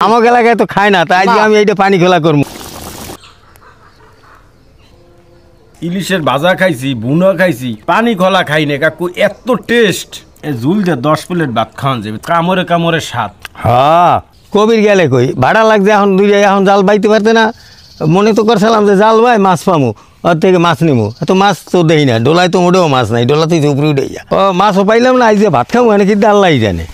আমাকে এলাকায় তো খায় না, তাই আজকে আমি এইটা পানি খোলা করবো। ইলিশের ভাজা খাইছি, বুনা খাইছি, পানি খোলা খাই না কাকু, এত টেস্ট। ঝুল দিয়ে 10 প্লেট ভাত খাওয়ান যাবে, কামড়ে কামড়ে স্বাদ। হ্যাঁ, কবির গেলে কই ভাড়া লাগছে, এখন দুই এখন জাল বাইতে পারতে না। মনে তো করছিলাম যে জাল ভাই মাছ পামু, ওর থেকে মাছ নিমু, এত মাছ তো দেই না। ডোলায় তো মোটেও মাছ নাই, ডোলা তুই উপরে উঠে যা। ও মাছও পাইলাম না, আজ যে ভাত খাবো এনে কিন্তু আল্লাহ জানে।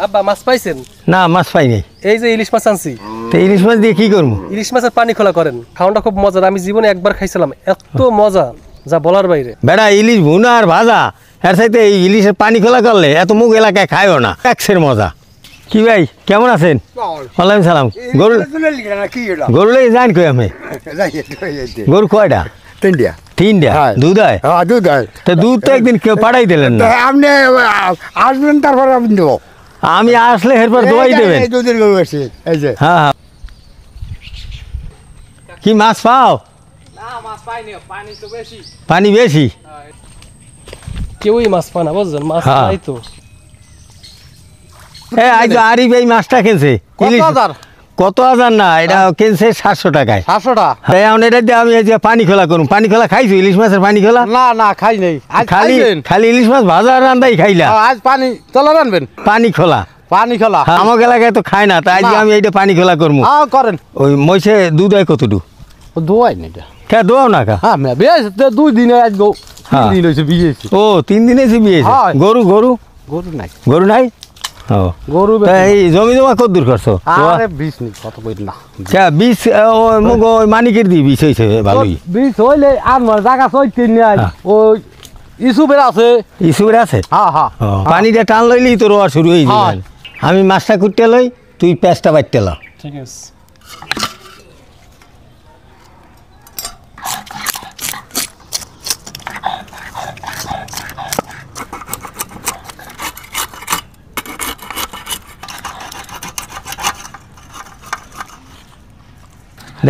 আব্বা মাছ পাইছেন? না, মাছ পাই নাই। এই যে ইলিশ মাছ আনছি, তো ইলিশ মাছ দিয়ে কি করবো? ইলিশ মাছের পানি খোলা করেন, খাওয়াটা খুব মজার। আমি জীবনে একবার খাইছিলাম, এত মজা যা বলার বাইরে। বেড়া ইলিশ ভুনা আর ভাজা, এর সাথে এই ইলিশের পানি খোলা করলে এত মুখ এলাকায় খায়ও না, একসের মজা। কি ভাই কেমন আছেন? ওয়ালাইকুম সালাম। গরু গরু লেগে যান কই আমি? গরু কয়টা? তিনটা। দুধ হয়? দুধ হয়। তো দুধ তো একদিন কেউ পাঠাই দিলেন না। আপনি আসবেন, তারপর আপনি দেবো। আমি আসলে এরপর দোয়াই দেবেন। দুধের গরু আছে, এই যে। হ্যাঁ হ্যাঁ। কি মাছ পাও? পানি বেশি? কেউই মাছ পায় না বুঝছেন, মাছ হ্যাঁ। নাই তো। আজ আরিফ এই মাছটা কিনছে। কত হাজার না, এটা কিনছে 700 টাকায়। 700 টাকা? এখন এটা দিয়ে আমি এই যে পানি খোলা করুন। পানি খোলা খাইছো? ইলিশ মাছের পানি খোলা? না না, খাই নাই। খালি খালি ইলিশ মাছ ভাজা আর রান্দাই খাইলা? আজ পানি তোলা রানবেন? পানি খোলা। পানি খোলা? আমাকে এলাকায় তো খায় না, তাই আজকে আমি এইটা পানি খোলা করবো। করেন। ওই মহিষে দুধ হয় কতটুকু? দোয়াই না এটা। কে দোয়াও না কা? হ্যাঁ, বেশ 2 দিনে আজ গো। 3 দিন হয়েছে বিয়ে। ও 3 দিনে বিয়ে? গরু গরু গরু নাই। গরু নাই? ও গরু এই জমি জমা কত দূর করছো? আরে 20 নি, কত বই না। আচ্ছা 20 মুগ ওই মানিকের দি 20 হইছে ভালোই। 20 হইলে আর জায়গা 6 নাই। ওই ইসুবের আছে। ইসুবের আছে? হ্যাঁ হ্যাঁ। পানিটা টান লইলেই তো রোয়া শুরু হয়ে যাবে। আমি মাছটা কুটতে লই, তুই পেঁচটা বাইতে ল। ঠিক আছে।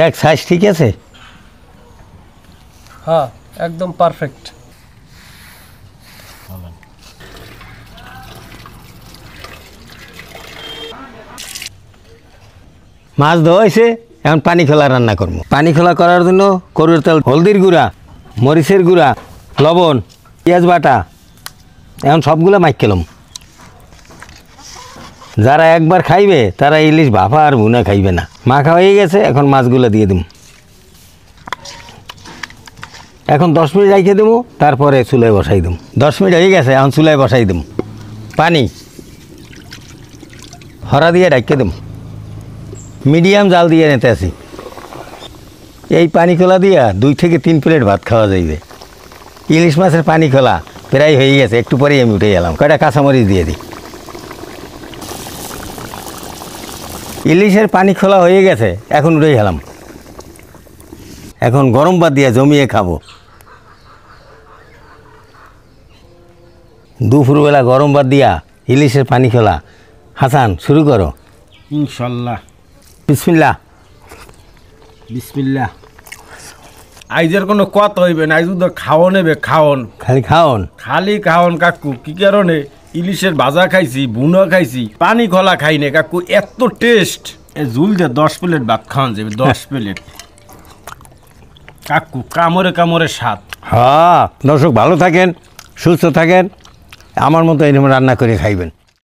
দেখ সাইজ ঠিক আছে? হ্যাঁ, একদম পারফেক্ট। মাছ ধোয়াইছে, এখন পানি খোলা রান্না করবো। পানি খোলা করার জন্য গরুর তেল, হলদির গুঁড়া, মরিচের গুঁড়া, লবণ, পেঁয়াজ বাটা, এখন সবগুলো মাইক খেলাম। যারা একবার খাইবে তারা ইলিশ ভাপা আর ভুনা খাইবে না। মাখা হয়ে গেছে, এখন মাছগুলো দিয়ে দেবো। এখন 10 মিনিট রেখে দেবো, তারপরে চুলায় বসাই দেবো। 10 মিনিট হয়ে গেছে, এখন চুলায় বসাই দেবো। পানি হরা দিয়ে ঢাকে দেবো। মিডিয়াম জাল দিয়ে নিতে আসি। এই পানি খোলা দিয়া 2 থেকে 3 প্লেট ভাত খাওয়া যাইবে। ইলিশ মাছের পানি খোলা প্রায় হয়ে গেছে, একটু পরেই আমি উঠে গেলাম। কয়টা কাঁচামরিচ দিয়ে দিই। ইলিশের পানি খোলা হয়ে গেছে, এখন উঠে গেলাম। এখন গরম ভাত দিয়ে জমিয়ে খাবো। দুপুরবেলা গরম ভাত দিয়া ইলিশের পানি খোলা। হাসান শুরু করো। ইনশাল্লাহ। বিসমিল্লাহ। বিসমিল্লাহ। আইজের কোনো কথা হইবে না, আইজ তো খাওয়ান নেবে, খাওয়ান খালি খাওন? খালি খাওয়ান কাকু। কি কারণে? ইলিশের ভাজা খাইছি, বুনা খাইছি, পানি খোলা খাই না কাকু, এত টেস্ট। ঝুল দিয়ে 10 প্লেট ভাত খাওয়ান যাবে, 10 প্লেট কাকু, কামড়ে কামড়ে স্বাদ। হ্যাঁ, দর্শক ভালো থাকেন, সুস্থ থাকেন, আমার মতো এরকম রান্না করে খাইবেন।